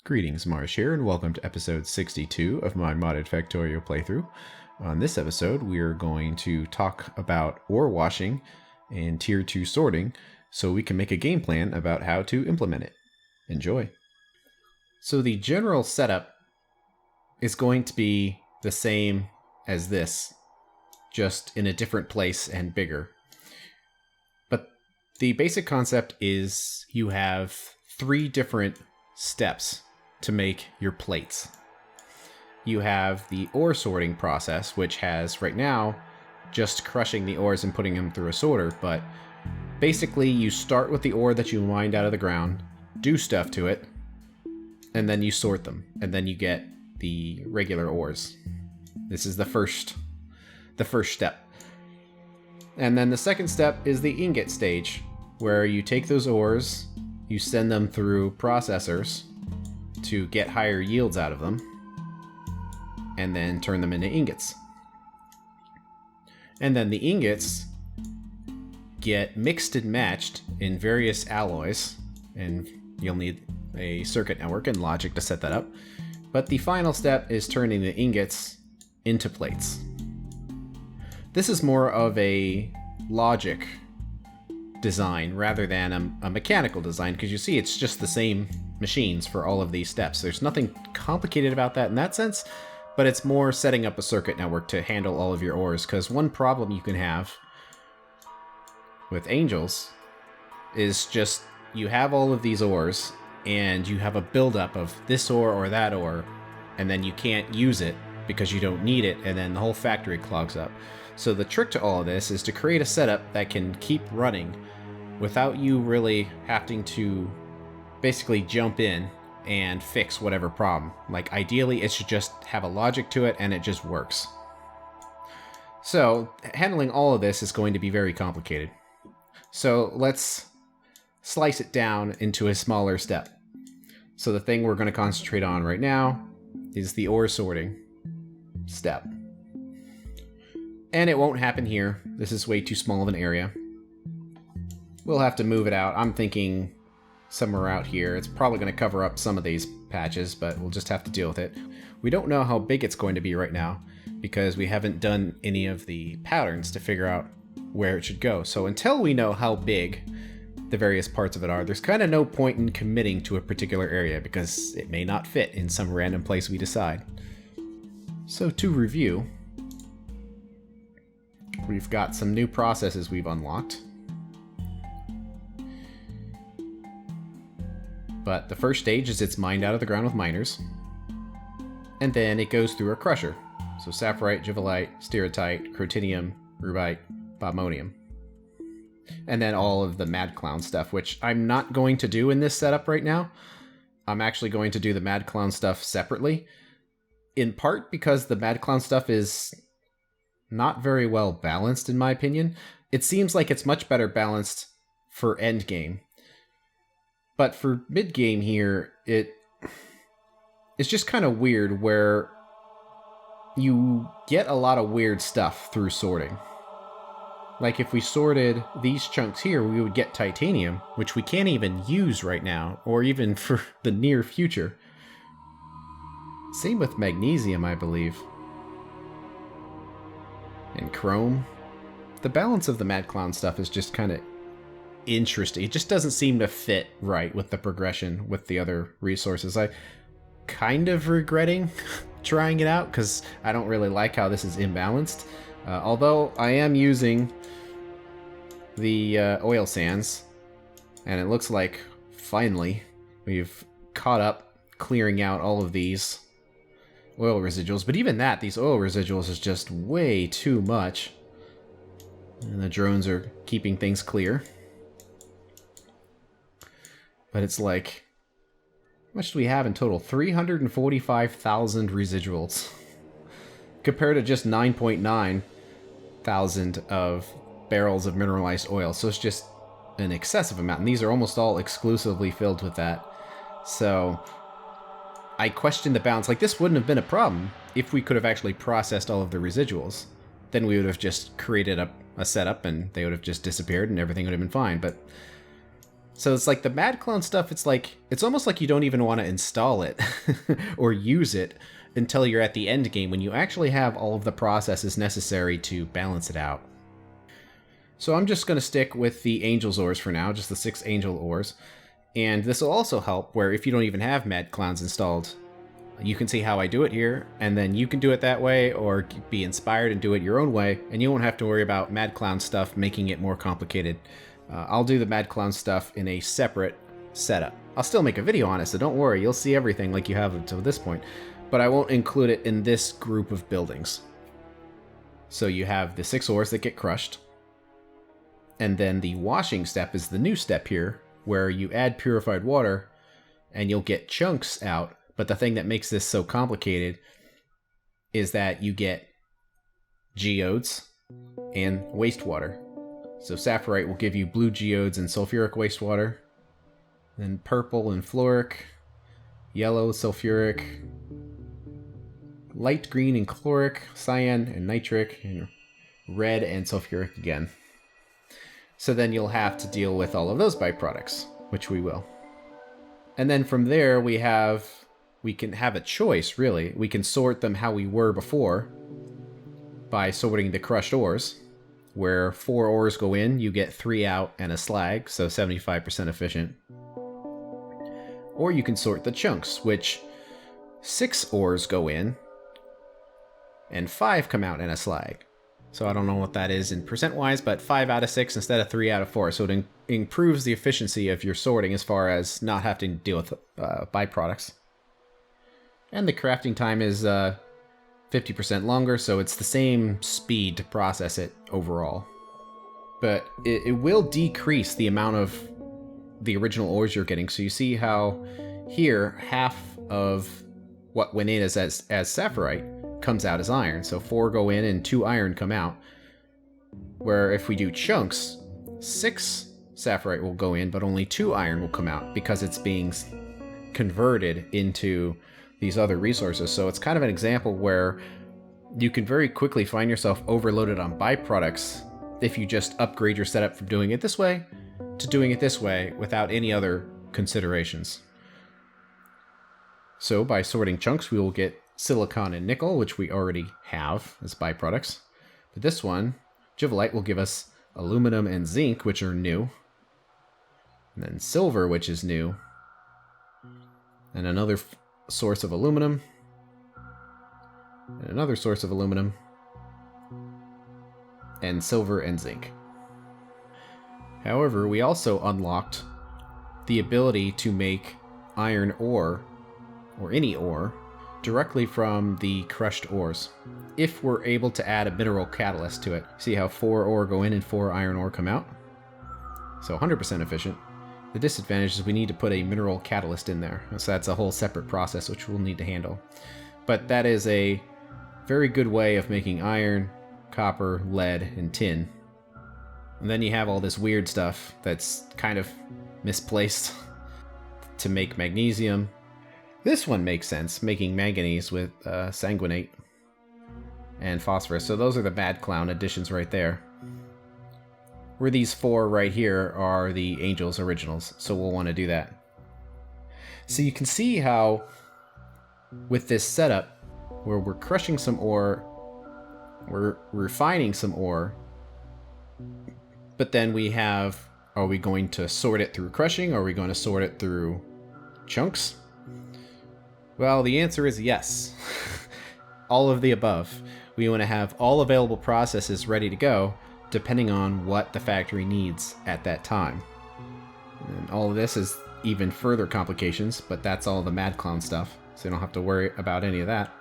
Greetings, Marsh here, and welcome to episode 62 of my modded Factorio playthrough. On this episode, we are going to talk about ore washing and tier 2 sorting so we can make a game plan about how to implement it. Enjoy! So the general setup is going to be the same as this, just in a different place and bigger. But the basic concept is you have 3 different steps to make your plates. You have the ore sorting process, which has right now just crushing the ores and putting them through a sorter, but basically you start with the ore that you mined out of the ground, do stuff to it, and then you sort them, and then you get the regular ores. This is the first step. And then the second step is the ingot stage, where you take those ores, you send them through processors to get higher yields out of them, and then turn them into ingots. And then the ingots get mixed and matched in various alloys, and you'll need a circuit network and logic to set that up. But the final step is turning the ingots into plates. This is more of a logic design rather than a mechanical design, because you see it's just the same machines for all of these steps. There's nothing complicated about that in that sense, but it's more setting up a circuit network to handle all of your ores, because one problem you can have with angels is just you have all of these ores and you have a buildup of this ore or that ore, and then you can't use it because you don't need it, and then the whole factory clogs up. So the trick to all of this is to create a setup that can keep running without you really having to basically jump in and fix whatever problem. Like, ideally, it should just have a logic to it and it just works. So handling all of this is going to be very complicated. So let's slice it down into a smaller step. So the thing we're going to concentrate on right now is the ore sorting step. And it won't happen here. This is way too small of an area. We'll have to move it out. I'm thinking somewhere out here. It's probably going to cover up some of these patches, but we'll just have to deal with it. We don't know how big it's going to be right now because we haven't done any of the patterns to figure out where it should go. So until we know how big the various parts of it are, there's kind of no point in committing to a particular area because it may not fit in some random place we decide. So to review, we've got some new processes we've unlocked. But the first stage is it's mined out of the ground with miners. And then it goes through a crusher. So sapphirite, jivalite, stereotyte, crotinium, rubite, bobmonium. And then all of the mad clown stuff, which I'm not going to do in this setup right now. I'm actually going to do the mad clown stuff separately. In part because the mad clown stuff is not very well balanced, in my opinion. It seems like it's much better balanced for endgame. But for mid-game here, it's just kind of weird where you get a lot of weird stuff through sorting. Like if we sorted these chunks here, we would get titanium, which we can't even use right now, or even for the near future. Same with magnesium, I believe. And chrome. The balance of the Mad Clown stuff is just kind of interesting. It just doesn't seem to fit right with the progression with the other resources. I kind of regretting trying it out because I don't really like how this is imbalanced. Although I am using the oil sands, and it looks like finally we've caught up clearing out all of these oil residuals. But even that, these oil residuals is just way too much. And the drones are keeping things clear. But it's like, how much do we have in total? 345,000 residuals. Compared to just 9.9 thousand of barrels of mineralized oil. So it's just an excessive amount. And these are almost all exclusively filled with that. So I question the balance. Like, this wouldn't have been a problem if we could have actually processed all of the residuals. Then we would have just created a setup and they would have just disappeared and everything would have been fine. But So it's like the mad clone stuff, it's almost like you don't even want to install it or use it until you're at the end game when you actually have all of the processes necessary to balance it out. So I'm just going to stick with the Angel's Ores for now, just the 6 Angel Ores. And this will also help where if you don't even have Mad Clowns installed, you can see how I do it here, and then you can do it that way or be inspired and do it your own way, and you won't have to worry about Mad Clown stuff making it more complicated. I'll do the Mad Clown stuff in a separate setup. I'll still make a video on it, so don't worry, you'll see everything like you have until this point, but I won't include it in this group of buildings. So you have the 6 ores that get crushed, and then the washing step is the new step here, where you add purified water, and you'll get chunks out, but the thing that makes this so complicated is that you get geodes and wastewater. So Saphirite will give you blue geodes and sulfuric wastewater, then purple and fluoric, yellow sulfuric, light green and chloric, cyan and nitric, and red and sulfuric again. So then you'll have to deal with all of those byproducts, which we will. And then from there we can have a choice, really. We can sort them how we were before by sorting the crushed ores. Where 4 ores go in, you get 3 out and a slag, so 75% efficient. Or you can sort the chunks, which 6 ores go in, and 5 come out and a slag. So I don't know what that is in percent-wise, but 5 out of 6 instead of 3 out of 4. So it improves the efficiency of your sorting as far as not having to deal with byproducts. And the crafting time is 50% longer, so it's the same speed to process it overall. But it will decrease the amount of the original ores you're getting. So you see how here, half of what went in as Saphirite comes out as iron. So 4 go in and 2 iron come out. Where if we do chunks, 6 Saphirite will go in, but only 2 iron will come out because it's being converted into these other resources. So it's kind of an example where you can very quickly find yourself overloaded on byproducts if you just upgrade your setup from doing it this way to doing it this way without any other considerations. So by sorting chunks, we will get silicon and nickel, which we already have as byproducts. But this one, Jivolite, will give us aluminum and zinc, which are new. And then silver, which is new. And another source of aluminum. And another source of aluminum. And silver and zinc. However, we also unlocked the ability to make iron ore, or any ore, directly from the crushed ores, if we're able to add a mineral catalyst to it. See how 4 ore go in and 4 iron ore come out? So 100% efficient. The disadvantage is we need to put a mineral catalyst in there, so that's a whole separate process which we'll need to handle. But that is a very good way of making iron, copper, lead, and tin. And then you have all this weird stuff that's kind of misplaced to make magnesium. This one makes sense, making manganese with sanguinate and phosphorus. So those are the Mad Clown additions right there. Where these 4 right here are the Angel's originals, so we'll want to do that. So you can see how with this setup, where we're crushing some ore, we're refining some ore, but then we have, are we going to sort it through crushing, or are we going to sort it through chunks? Well, the answer is yes. All of the above. We want to have all available processes ready to go, depending on what the factory needs at that time. And all of this is even further complications, but that's all the Mad Clown stuff, so you don't have to worry about any of that.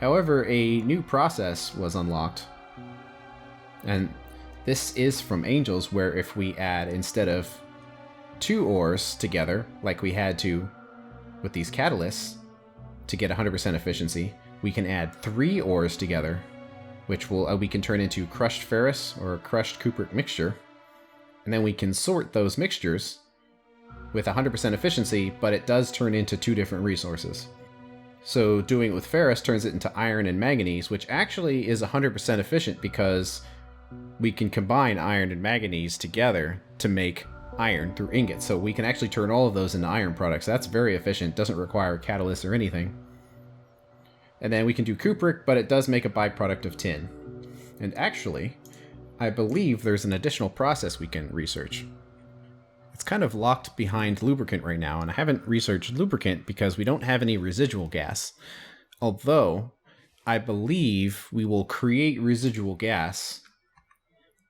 However, a new process was unlocked, and this is from Angels, where if we add, instead of 2 ores together, like we had to with these catalysts, to get 100% efficiency, we can add 3 ores together, which will we can turn into crushed ferrous or crushed cupric mixture, and then we can sort those mixtures with 100% efficiency, but it does turn into 2 different resources. So doing it with ferrous turns it into iron and manganese, which actually is 100% efficient because we can combine iron and manganese together to make iron through ingots. So we can actually turn all of those into iron products. That's very efficient. Doesn't require catalysts or anything. And then we can do cupric, but it does make a byproduct of tin. And actually, I believe there's an additional process we can research. It's kind of locked behind lubricant right now, and I haven't researched lubricant because we don't have any residual gas. Although, I believe we will create residual gas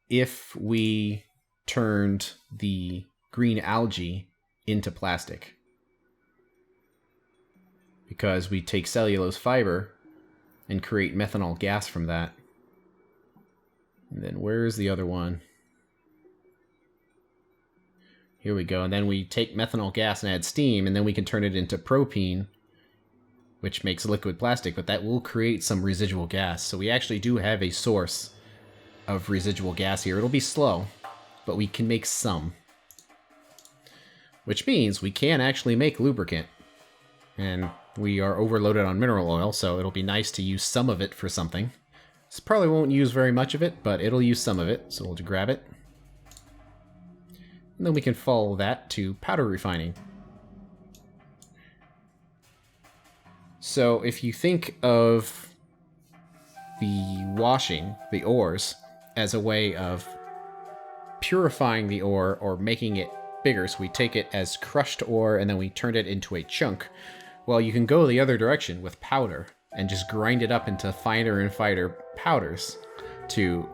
if we turned the green algae into plastic. Because we take cellulose fiber and create methanol gas from that. And then where's the other one? Here we go. And then we take methanol gas and add steam, and then we can turn it into propene, which makes liquid plastic, but that will create some residual gas. So we actually do have a source of residual gas here. It'll be slow, but we can make some. Which means we can actually make lubricant. And we are overloaded on mineral oil, so it'll be nice to use some of it for something. This probably won't use very much of it, but it'll use some of it, so we'll just grab it. And then we can follow that to powder refining. So if you think of the washing, the ores, as a way of purifying the ore or making it bigger, so we take it as crushed ore and then we turn it into a chunk, well, you can go the other direction with powder and just grind it up into finer and finer powders to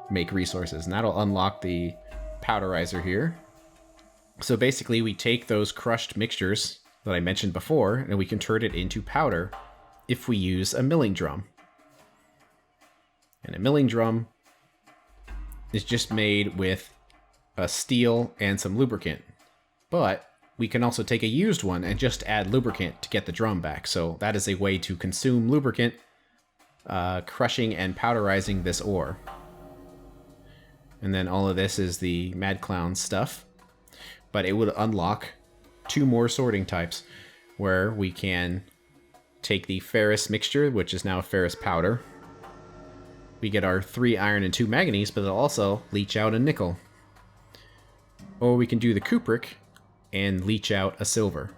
make resources. And that'll unlock the Powderizer here. So basically we take those crushed mixtures that I mentioned before and we can turn it into powder if we use a milling drum. And a milling drum is just made with a steel and some lubricant. But we can also take a used one and just add lubricant to get the drum back. So that is a way to consume lubricant, crushing and powderizing this ore. And then all of this is the Mad Clown stuff. But it would unlock 2 more sorting types, where we can take the ferrous mixture, which is now ferrous powder. We get our 3 iron and 2 manganese, but it'll also leach out a nickel. Or we can do the cupric and leach out a silver.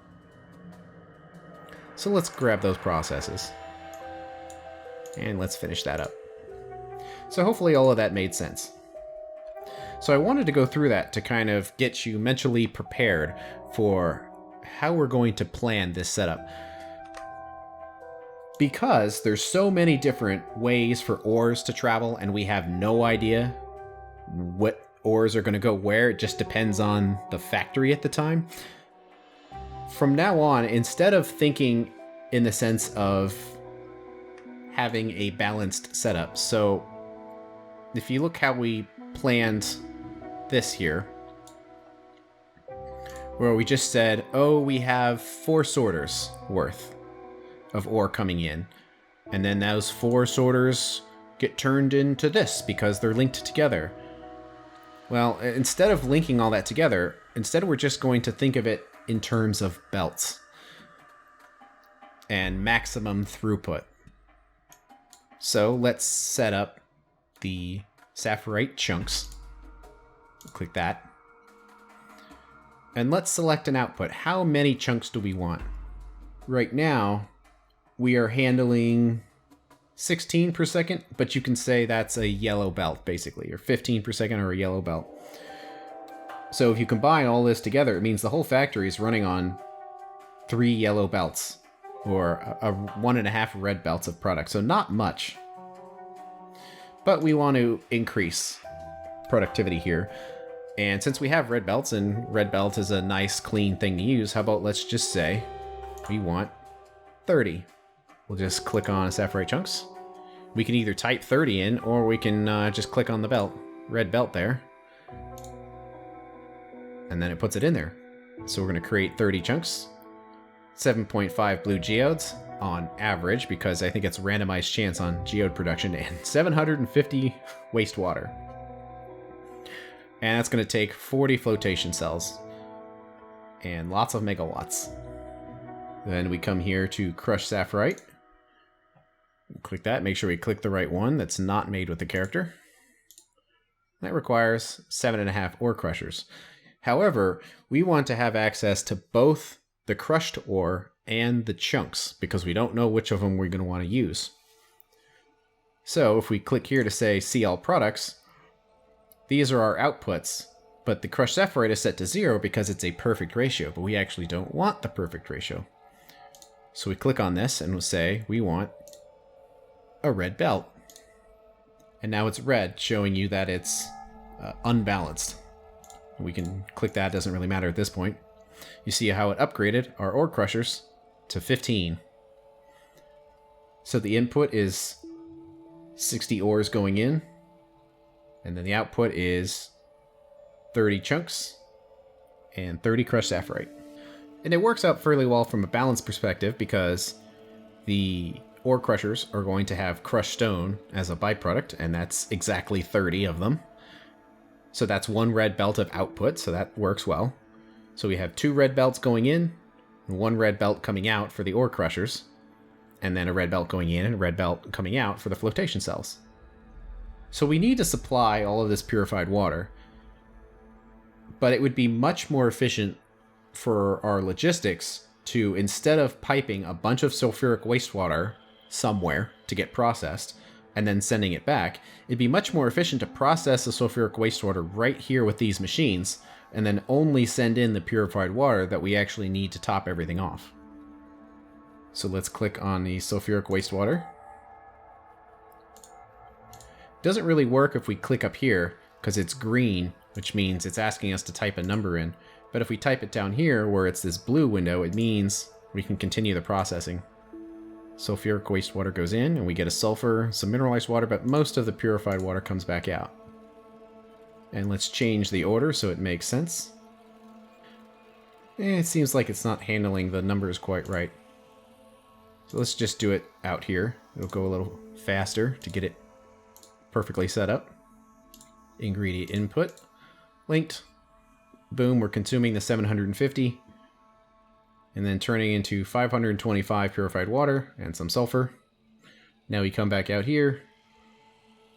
So let's grab those processes. And let's finish that up. So hopefully all of that made sense. So I wanted to go through that to kind of get you mentally prepared for how we're going to plan this setup. Because there's so many different ways for ores to travel and we have no idea what ores are going to go where. It just depends on the factory at the time. From now on, instead of thinking in the sense of having a balanced setup, so if you look how we planned this here, where we just said, oh, we have 4 sorters worth of ore coming in, and then those 4 sorters get turned into this because they're linked together. Well, instead of linking all that together, instead we're just going to think of it in terms of belts and maximum throughput. So let's set up the saphirite chunks. Click that. And let's select an output. How many chunks do we want? Right now, we are handling 16 per second, but you can say that's a yellow belt, basically, or 15 per second or a yellow belt. So if you combine all this together, it means the whole factory is running on 3 yellow belts, or a 1.5 red belts of product. So not much. But we want to increase productivity here. And since we have red belts, and red belt is a nice clean thing to use, how about let's just say we want 30. We'll just click on saphirite chunks. We can either type 30 in, or we can just click on the belt, red belt there. And then it puts it in there. So we're going to create 30 chunks, 7.5 blue geodes on average, because I think it's a randomized chance on geode production, and 750 wastewater. And that's going to take 40 flotation cells and lots of megawatts. Then we come here to crush saphirite. Click that. Make sure we click the right one that's not made with the character. That requires 7.5 ore crushers. However, we want to have access to both the crushed ore and the chunks because we don't know which of them we're going to want to use. So if we click here to say see all products, these are our outputs, but the crushed sapphire is set to 0 because it's a perfect ratio, but we actually don't want the perfect ratio. So we click on this and we'll say we want a red belt. And now it's red, showing you that it's unbalanced. We can click that, doesn't really matter at this point. You see how it upgraded our ore crushers to 15. So the input is 60 ores going in, and then the output is 30 chunks and 30 crushed sapphirite. And it works out fairly well from a balance perspective because the ore crushers are going to have crushed stone as a byproduct, and that's exactly 30 of them. So that's one red belt of output, so that works well. So we have 2 red belts going in, and 1 red belt coming out for the ore crushers, and then a red belt going in and a red belt coming out for the flotation cells. So we need to supply all of this purified water, but it would be much more efficient for our logistics to, instead of piping a bunch of sulfuric wastewater somewhere to get processed, and then sending it back, it'd be much more efficient to process the sulfuric wastewater right here with these machines, and then only send in the purified water that we actually need to top everything off. So let's click on the sulfuric wastewater. Doesn't really work if we click up here, because it's green, which means it's asking us to type a number in. But if we type it down here, where it's this blue window, it means we can continue the processing. Sulfuric wastewater goes in, and we get a sulfur, some mineralized water, but most of the purified water comes back out. And let's change the order so it makes sense. It seems like it's not handling the numbers quite right. So let's just do it out here. It'll go a little faster to get it perfectly set up. Ingredient input, linked. Boom, we're consuming the 750. And then turning into 525 purified water and some sulfur. Now we come back out here,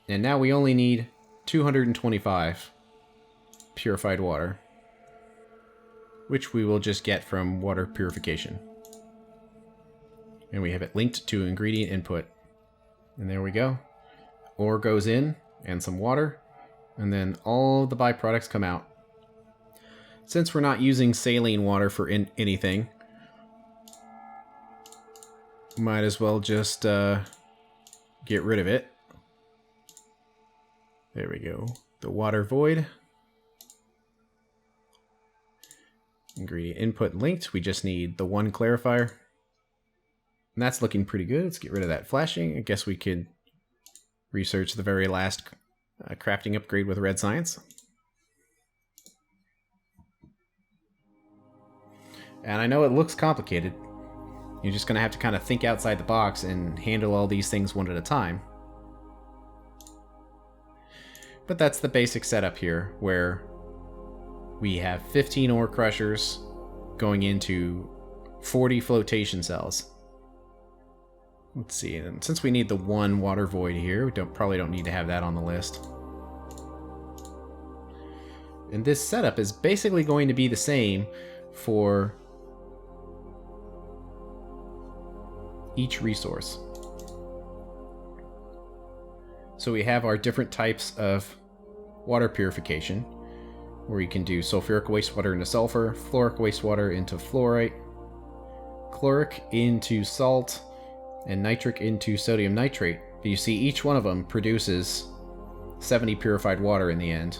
and now we only need 225 purified water, which we will just get from water purification. And we have it linked to ingredient input. And there we go. Ore goes in, and some water, and then all the byproducts come out. Since we're not using saline water for anything, might as well just get rid of it. There we go. The water void. Ingredient input linked. We just need the 1 clarifier. And that's looking pretty good. Let's get rid of that flashing. I guess we could research the very last crafting upgrade with red science. And I know it looks complicated. You're just going to have to kind of think outside the box and handle all these things one at a time. But that's the basic setup here, where we have 15 ore crushers going into 40 flotation cells. Let's see, and since we need the 1 water void here, we probably don't need to have that on the list. And this setup is basically going to be the same for each resource. So we have our different types of water purification, where you can do sulfuric wastewater into sulfur, fluoric wastewater into fluorite, chloric into salt, and nitric into sodium nitrate. But you see each one of them produces 70 purified water in the end.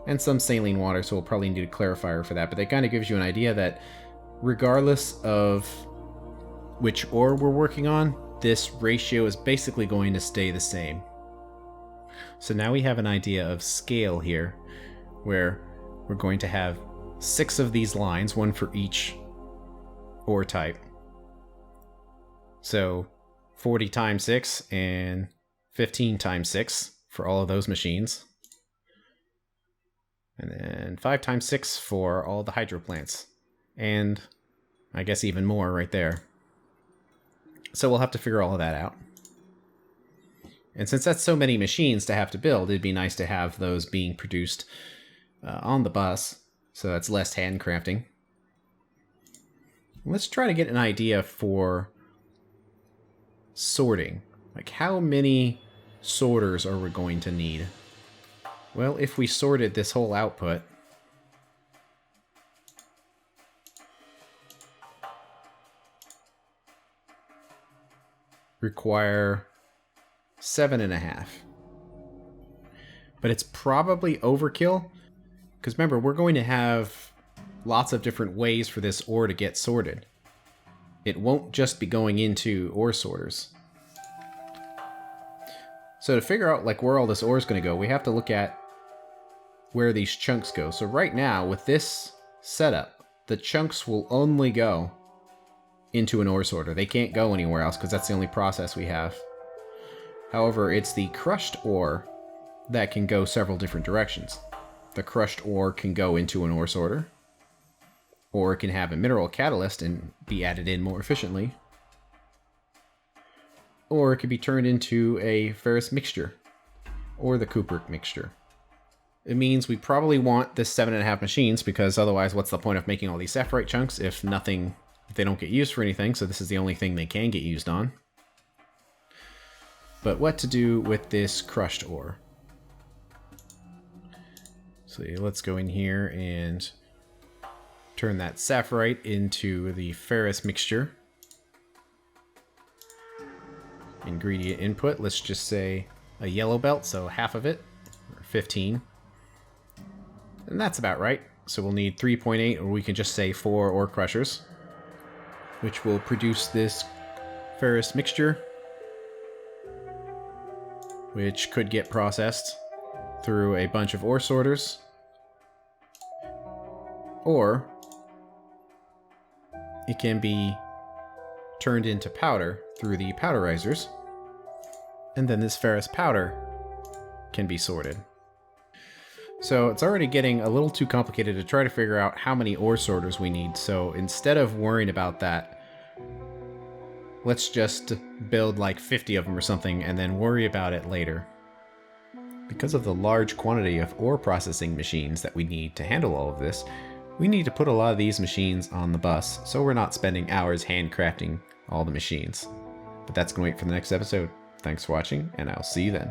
And some saline water, so we'll probably need a clarifier for that. But that kind of gives you an idea that regardless of which ore we're working on, this ratio is basically going to stay the same. So now we have an idea of scale here, where we're going to have 6 of these lines, 1 for each ore type. So 40 times 6 and 15 times 6 for all of those machines. And then 5 times 6 for all the hydro plants. And I guess even more right there. So we'll have to figure all of that out. And since that's so many machines to have to build, it'd be nice to have those being produced on the bus, so that's less handcrafting. Let's try to get an idea for sorting. Like, how many sorters are we going to need? Well, if we sorted this whole output, require 7.5. But it's probably overkill, because remember, we're going to have lots of different ways for this ore to get sorted. It won't just be going into ore sorters. So to figure out like where all this ore is going to go, we have to look at where these chunks go. So right now, with this setup, the chunks will only go into an ore sorter. They can't go anywhere else because that's the only process we have. However, it's the crushed ore that can go several different directions. The crushed ore can go into an ore sorter, or it can have a mineral catalyst and be added in more efficiently, or it could be turned into a ferrous mixture, or the cupric mixture. It means we probably want this 7.5 machines, because otherwise what's the point of making all these sapphirite chunks if they don't get used for anything, so this is the only thing they can get used on. But what to do with this crushed ore? So let's go in here and turn that sapphirite into the ferrous mixture. Ingredient input, let's just say a yellow belt, so half of it, or 15. And that's about right. So we'll need 3.8, or we can just say 4 ore crushers, which will produce this ferrous mixture, which could get processed through a bunch of ore sorters, or it can be turned into powder through the powderizers, and then this ferrous powder can be sorted. So it's already getting a little too complicated to try to figure out how many ore sorters we need, so instead of worrying about that, let's just build like 50 of them or something and then worry about it later. Because of the large quantity of ore processing machines that we need to handle all of this, we need to put a lot of these machines on the bus, so we're not spending hours handcrafting all the machines. But that's going to wait for the next episode. Thanks for watching, and I'll see you then.